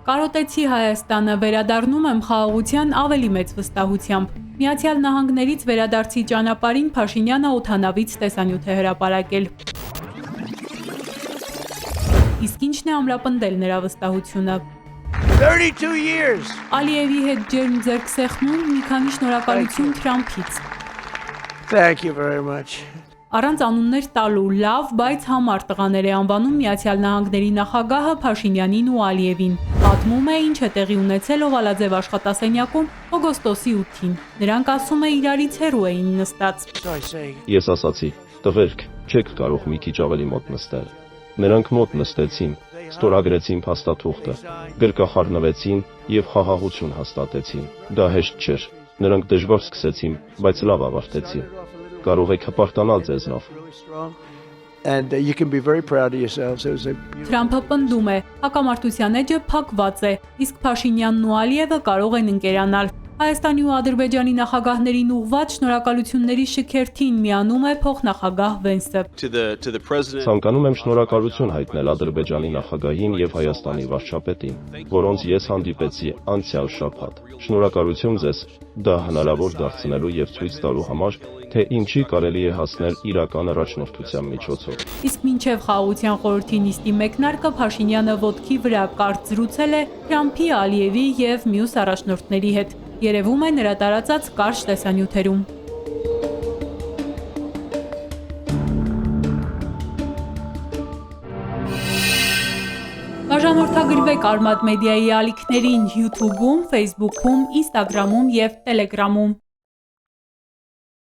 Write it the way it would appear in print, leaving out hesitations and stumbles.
Կարոտեցի Հայաստանը, վերադառնում եմ խաղաղության ավելի մեծ վստահությամբ։ Միացյալ Նահանգներից վերադարձի ճանապարհին Փաշինյանը օդանավից տեսանյութ է հրապարակել։ Իսկ ինչն է ամրապնդել նրա վստահությունը։ 32 years. Ալիևի հետ ջերմ ձեռքսեղմում մի քանի շնորհակալություն Թրամփից։ Thank you very much. Առանց անուններ տալու լավ, բայց համառ տղաներ է անվանում Միացյալ Նահանգների նախագահը Փաշինյանին ու Ալիևին։ Պատմում է, ինչ է տեղի ունեցել Օվալաձև աշխատասենյակում օգոստոսի 8-ին։ Նրանք ասում է իրարից հեռու էին նստած։ So I say, Ես ասացի, տղերք, չեք կարող մի քիչ ավելի մոտ նստել։ Նրանք մոտ նստեցին, ստորագրեցին փաստաթուղթը, գրկախառնվեցին եւ խաղաղություն հաստատեցին։ Դա հեշտ չէր։ Նրանք դժվար սկսեցին, բայց լավ ավարտեցին։ Կարող եք հպարտանալ ձեզնով։ really strong. And you can be very proud of yourselves. It was a beautiful... Թրամփը պնդում է, հակամարտության էջը փակված է, իսկ Փաշինյանն ու Ալիևը կարող են ընկերանալ։ Հայաստանի ու Ադրբեջանի նախագահներին ուղղված շնորհակալությունների շքերթին միանում է փոխնախագահ Վենսը։ To the president. Ցանկանում եմ շնորհակալություն հայտնել Ադրբեջանի նախագահին եւ Հայաստանի վարչապետին, որոնց ես հանդիպեցի անցյալ շաբաթ։ Շնորհակալություն ձեզ, դա հնարավոր դարձնելու եւ ցույց տալու համար, թե ինչի կարելի է հասնել իրական առաջնորդության միջոցով։ Իսկ մինչև խաղաղության խորհրդի նիստի մեկնարկը Փաշինյանը ոտքի վրա կարճ զրուցել է Թրամփի, Ալիևի եւ մյուս առաջնորդների հետ։ Երևում է նրա տարածած կարճ տեսանյութերում։ Բաժանորդագրվեք Արմադ մեդիայի ալիքներին YouTube-ում, Facebook-ում, Instagram-ում եւ Telegram-ում։